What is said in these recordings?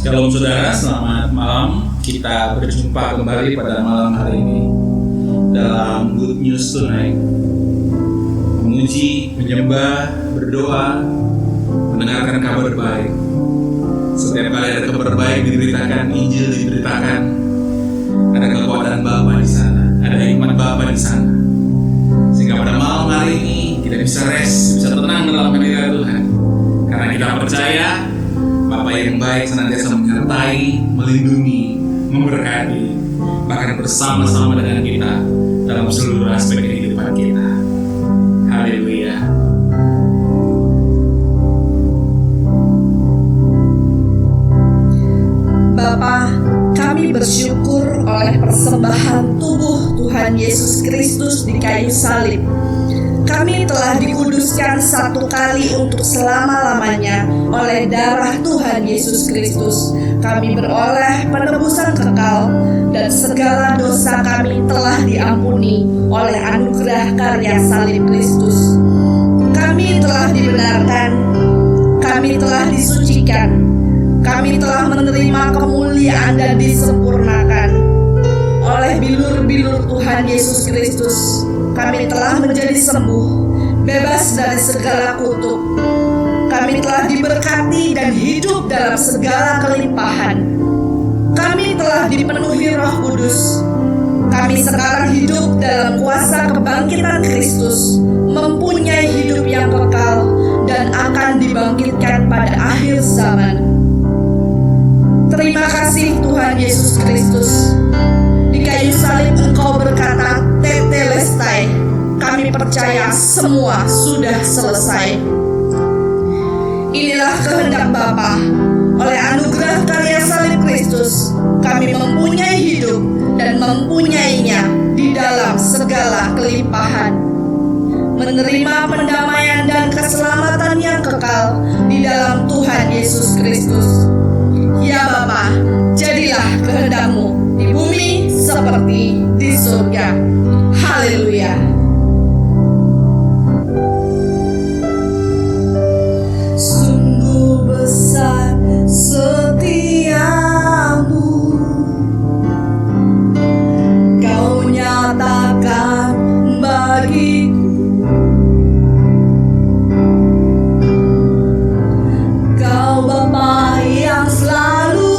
Shalom saudara, selamat malam. Kita berjumpa kembali pada malam hari ini dalam Good News Tonight. Memuji, menyembah, berdoa, mendengarkan kabar baik. Setiap kali ada kabar baik diberitakan, Injil diberitakan, ada kekuatan Bapa di sana, ada hikmat Bapa di sana. Sehingga pada malam hari ini kita bisa rest, bisa tenang dalam hadirat Tuhan. Karena kita percaya Bapa yang baik senantiasa menyertai, melindungi, memberkati, bahkan bersama-sama dengan kita dalam seluruh aspek kehidupan kita. Haleluya. Bapa, kami bersyukur oleh persembahan tubuh Tuhan Yesus Kristus di kayu salib. Kami telah dikuduskan satu kali untuk selama-lamanya oleh darah Tuhan Yesus Kristus. Kami beroleh penebusan kekal dan segala dosa kami telah diampuni oleh anugerah karya salib Kristus. Kami telah dibenarkan, kami telah disucikan, kami telah menerima kemuliaan dan disempurnakan oleh bilur-bilur Tuhan Yesus Kristus. Kami telah menjadi sembuh, bebas dari segala kutuk. Kami telah diberkati dan hidup dalam segala kelimpahan. Kami telah dipenuhi Roh Kudus. Kami sekarang hidup dalam kuasa kebangkitan Kristus, mempunyai hidup yang kekal dan akan dibangkitkan pada akhir zaman. Terima kasih Tuhan Yesus Kristus. Di kayu salib Engkau berkata, Tetelestai, kami percaya semua sudah selesai. Inilah kehendak Bapa. Oleh anugerah karya salib Kristus, kami mempunyai hidup dan mempunyainya di dalam segala kelimpahan. Menerima pendamaian dan keselamatan yang kekal di dalam Tuhan Yesus Kristus. Ya Bapa, jadilah kehendak-Mu di bumi seperti di surga. Haleluya. Sungguh besar setiamu, Kau nyatakan bagiku. Kau Bapa yang selalu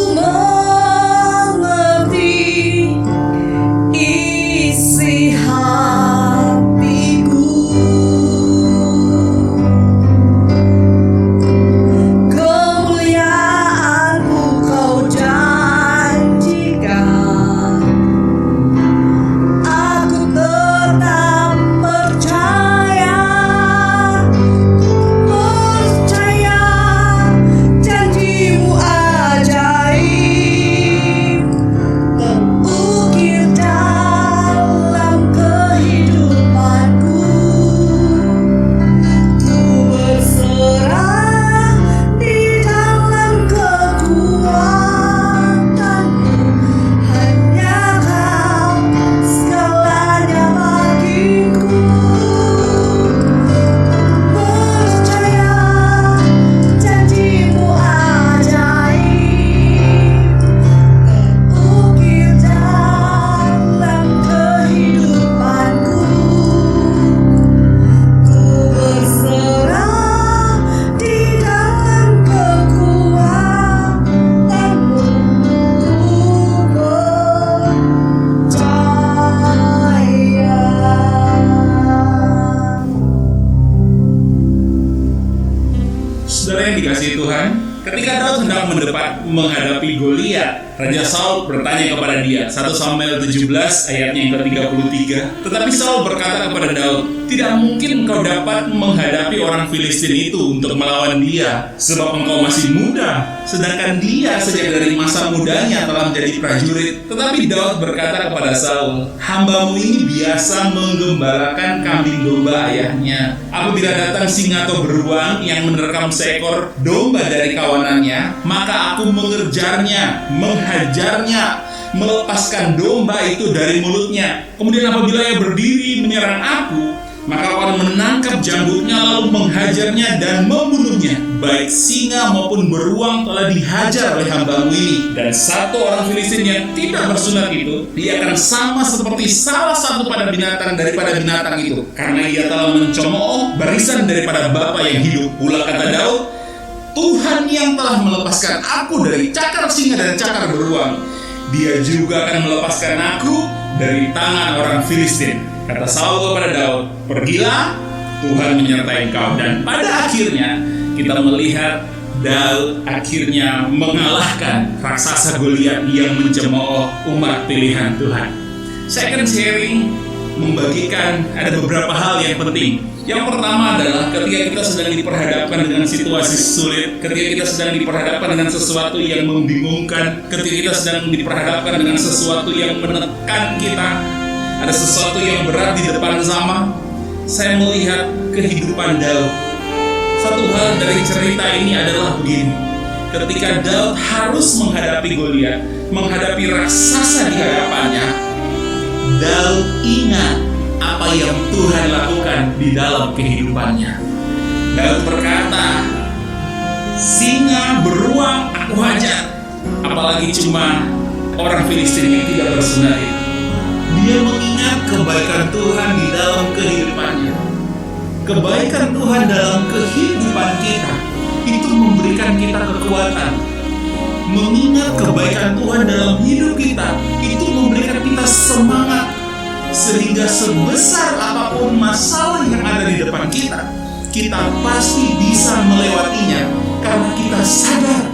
menghadapi Goliat, Raja Saul bertanya kepada dia, 1 Samuel 17 ayatnya yang ke-33. Tetapi Saul berkata kepada Daud, tidak mungkin engkau dapat menghadapi orang Filistin itu untuk melawan dia, sebab engkau masih muda, sedangkan dia sejak dari masa mudanya telah menjadi prajurit. Tetapi Daud berkata kepada Saul, hambamu ini biasa menggembalakan kambing domba ayahnya. Apabila datang singa atau beruang yang menerkam seekor domba dari kawanannya, maka aku mengejarnya, menghajarnya, melepaskan domba itu dari mulutnya. Kemudian apabila ia berdiri menyerang aku, maka akan menangkap janggutnya lalu menghajarnya dan membunuhnya. Baik singa maupun beruang telah dihajar oleh hambamu ini. Dan satu orang Filistin yang tidak bersunat itu, dia akan sama seperti salah satu pada binatang daripada binatang itu, karena ia telah mencemooh barisan daripada bapa yang hidup. Pula kata Daud, Tuhan yang telah melepaskan aku dari cakar singa dan cakar beruang, dia juga akan melepaskan aku dari tangan orang Filistin. Kata Saul kepada Daud, pergilah, Tuhan menyertai engkau. Dan pada akhirnya kita melihat Daud akhirnya mengalahkan raksasa Goliat yang mencemooh umat pilihan Tuhan. Saya akan sharing, membagikan ada beberapa hal yang penting. Yang pertama adalah ketika kita sedang diperhadapkan dengan situasi sulit, ketika kita sedang diperhadapkan dengan sesuatu yang membingungkan, ketika kita sedang diperhadapkan dengan sesuatu yang menekan kita, ada sesuatu yang berat di depan sana, saya melihat kehidupan Daud. Satu hal dari cerita ini adalah begini. Ketika Daud harus menghadapi Goliat, menghadapi raksasa di hadapannya, Daud ingat apa yang Tuhan lakukan di dalam kehidupannya. Daud berkata, singa, beruang aku hajar, apalagi cuma orang Filistin yang tidak bersunat itu. Dia mengingat kebaikan Tuhan di dalam kehidupannya. Kebaikan Tuhan dalam kehidupan kita itu memberikan kita kekuatan. Mengingat kebaikan Tuhan dalam hidup kita itu memberikan kita semangat, sehingga sebesar apapun masalah yang ada di depan kita, kita pasti bisa melewatinya karena kita sadar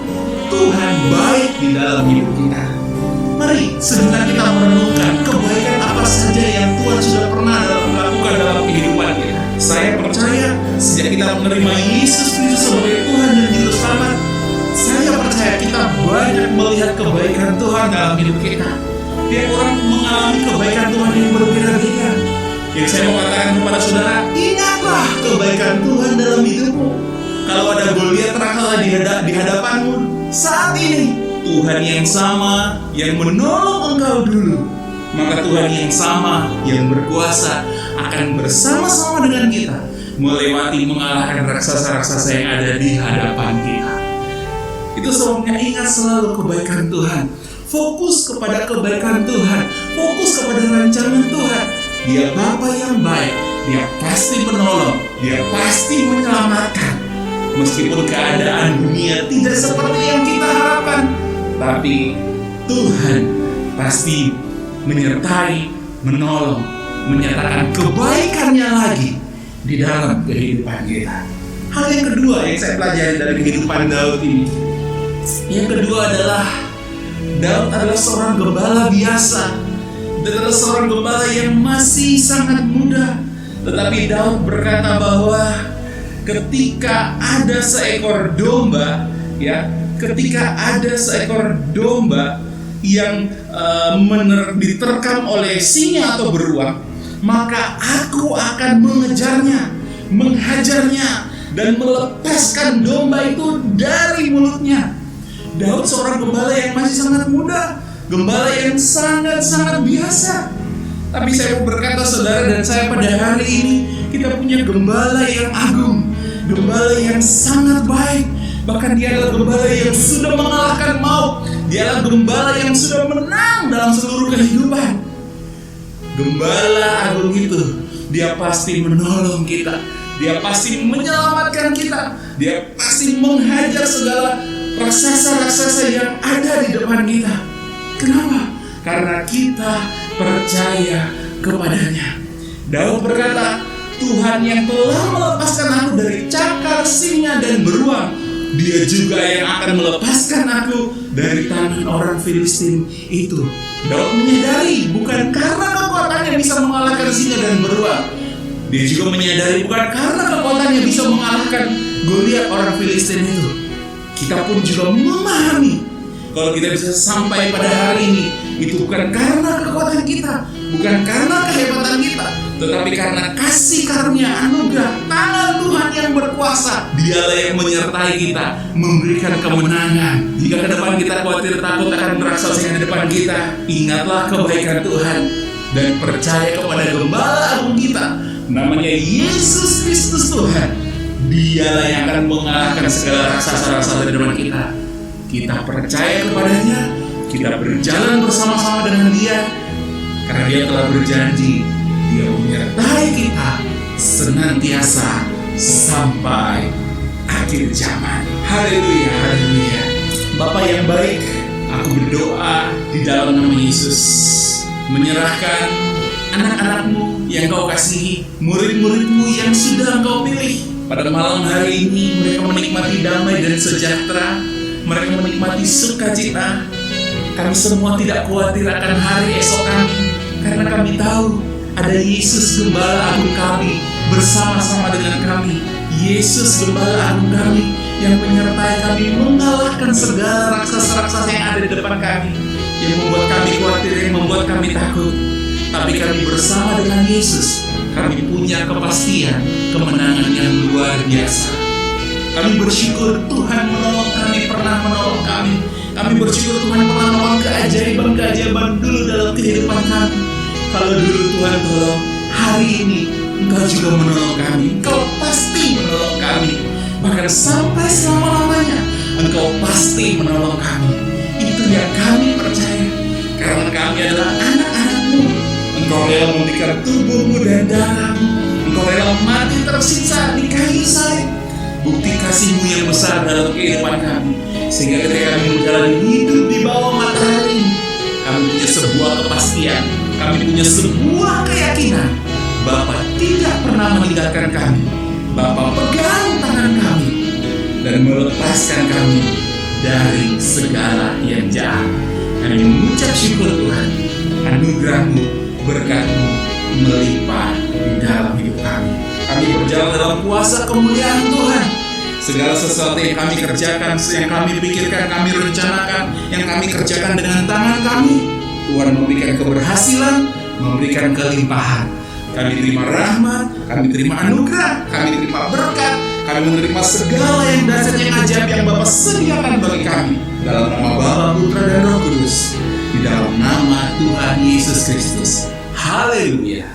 Tuhan baik di dalam hidup kita. Mari sebentar kita merenungkan kebaikan apa saja yang Tuhan sudah pernah lakukan dalam kehidupan kita. Saya percaya sejak kita menerima Yesus Kristus sebagai Tuhan dan Juru Selamat, saya percaya kita banyak melihat kebaikan Tuhan dalam hidup kita. Tiap orang mengalami kebaikan Tuhan yang berbeda-beda. Yang saya mau katakan kepada saudara, ingatlah kebaikan Tuhan dalam hidupmu. Kalau ada Goliat teranglah di hadapanmu saat ini, Tuhan yang sama yang menolong engkau dulu, maka Tuhan yang sama yang berkuasa akan bersama-sama dengan kita melewati mengalahkan raksasa-raksasa yang ada di hadapan kita. Itu sebabnya ingat selalu kebaikan Tuhan. Fokus kepada kebaikan Tuhan, fokus kepada rancangan Tuhan. Dia Bapa yang baik, Dia pasti menolong, Dia pasti menyelamatkan. Meskipun keadaan dunia tidak seperti yang kita harapkan, tapi Tuhan pasti menyertai, menolong, menyatakan kebaikannya lagi di dalam kehidupan kita. Hal yang kedua yang saya pelajari dari kehidupan Daud ini, yang kedua adalah Daud adalah seorang gembala biasa. Dia adalah seorang gembala yang masih sangat muda. Tetapi Daud berkata bahwa ketika ada seekor domba, ketika ada seekor domba yang diterkam oleh singa atau beruang, maka aku akan mengejarnya, menghajarnya, dan melepaskan domba itu dari mulutnya. Daud seorang gembala yang masih sangat muda, gembala yang sangat-sangat biasa. Tapi saya mau berkata saudara dan saya pada hari ini, kita punya gembala yang agung, gembala yang sangat baik. Bahkan dia adalah gembala yang sudah mengalahkan maut. Dia adalah gembala yang sudah menang dalam seluruh kehidupan. Gembala agung itu, dia pasti menolong kita, dia pasti menyelamatkan kita, dia pasti menghajar segala raksasa-raksasa yang ada di depan kita. Kenapa? Karena kita percaya kepadanya. Daud berkata, Tuhan yang telah melepaskan aku dari cakar singa dan beruang, Dia juga yang akan melepaskan aku dari tangan orang Filistin itu. Daud menyadari bukan karena kekuatannya bisa mengalahkan singa dan beruang. Dia juga menyadari bukan karena kekuatannya bisa mengalahkan Goliat orang Filistin itu. Kita pun juga memahami kalau kita bisa sampai pada hari ini, itu bukan karena kekuatan kita, bukan karena kehebatan kita, tetapi karena kasih karunia anugerah tangan Tuhan yang berkuasa. Dialah yang menyertai kita, memberikan kemenangan. Jika ke depan kita khawatir takut akan raksasa yang di depan kita, ingatlah kebaikan Tuhan dan percaya kepada gembala agung kita, namanya Yesus Kristus Tuhan. Dialah yang akan mengalahkan segala raksasa-raksasa di depan kita. Kita percaya kepadanya, kita berjalan bersama-sama dengan Dia, karena Dia telah berjanji Dia menyertai kita senantiasa sampai akhir zaman. Haleluya, haleluya. Bapa yang baik, aku berdoa di dalam nama Yesus, menyerahkan anak-anakmu yang kau kasihi, murid-muridmu yang sudah engkau pilih. Pada malam hari ini mereka menikmati damai dan sejahtera, mereka menikmati sukacita. Kami semua tidak khawatir akan hari esok kami, karena kami tahu ada Yesus Gembala Agung kami bersama-sama dengan kami. Yesus Gembala Agung kami yang menyertai kami mengalahkan segala raksasa-raksasa yang ada di depan kami, yang membuat kami khawatir, yang membuat kami takut. Tapi kami bersama dengan Yesus, kami punya kepastian kemenangan yang luar biasa. Kami bersyukur Tuhan menolong kami, pernah menolong kami. Kami bersyukur Tuhan pernah menolong keajaiban-keajaiban dulu dalam kehidupan kami. Kalau dulu Tuhan tolong, hari ini Engkau juga menolong kami. Engkau pasti menolong kami. Bahkan sampai selama-lamanya Engkau pasti menolong kami. Itu yang kami percaya, karena kami adalah anak-anak-Mu. Engkau rela memberikan tubuhmu dan darahmu. Engkau rela mati tersiksa di kayu salib. Bukti kasih-Mu yang besar dalam kehidupan kami, sehingga ketika kami menjalani hidup di bawah matahari, kami punya sebuah kepastian, kami punya sebuah keyakinan. Bapa tidak pernah meninggalkan kami. Bapa pegang tangan kami dan melepaskan kami dari segala yang jahat. Kami mengucap syukur Tuhan, anugerah-Mu, berkat-Mu melimpah di dalam hidup kami. Kami berjalan dalam kuasa kemuliaan Tuhan. Segala sesuatu yang kami kerjakan, yang kami pikirkan, kami rencanakan, yang kami kerjakan dengan tangan kami, Tuhan memberikan keberhasilan, memberikan kelimpahan. Kami terima rahmat, kami terima anugerah, kami terima berkat, kami menerima segala yang dahsyat yang ajaib yang Bapa sediakan bagi kami. Dalam nama Bapa, Putra, dan Roh Kudus. Di dalam nama Tuhan Yesus Kristus. Haleluya.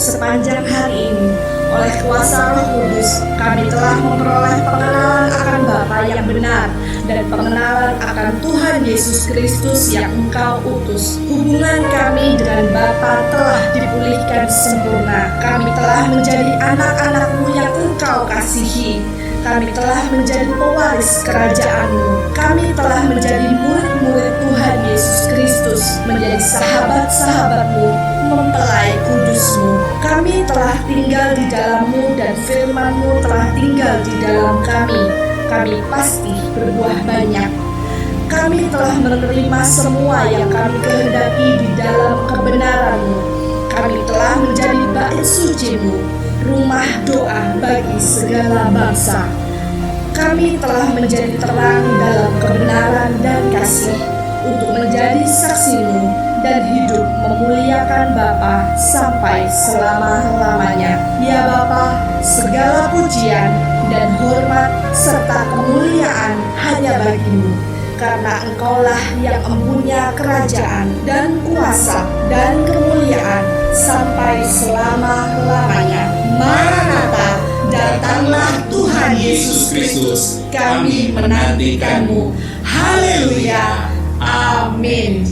Sepanjang hari ini, oleh kuasa Roh Kudus, kami telah memperoleh pengenalan akan Bapa yang benar dan pengenalan akan Tuhan Yesus Kristus yang Engkau utus. Hubungan kami dengan Bapa telah dipulihkan sempurna. Kami telah menjadi anak-anak-Mu yang Engkau kasihi. Kami telah menjadi pewaris kerajaan-Mu. Kami telah menjadi murid-murid Tuhan Yesus Kristus, menjadi sahabat-sahabat-Mu, mempelai kudus-Mu. Kami telah tinggal di dalam-Mu dan firman-Mu telah tinggal di dalam kami. Kami pasti berbuah banyak. Kami telah menerima semua yang kami kehendaki di dalam kebenaran-Mu. Kami telah menjadi bait suci-Mu, rumah doa bagi segala bangsa. Kami telah menjadi terang dalam kebenaran dan kasih, untuk menjadi saksi-Mu dan hidup memuliakan Bapa sampai selama-lamanya. Ya Bapa, segala pujian dan hormat serta kemuliaan hanya bagi-Mu, karena Engkaulah yang mempunyai kerajaan dan kuasa dan kemuliaan sampai selama-lamanya. Maranatha, datanglah Tuhan Yesus Kristus, kami menantikan-Mu. Haleluya, amin.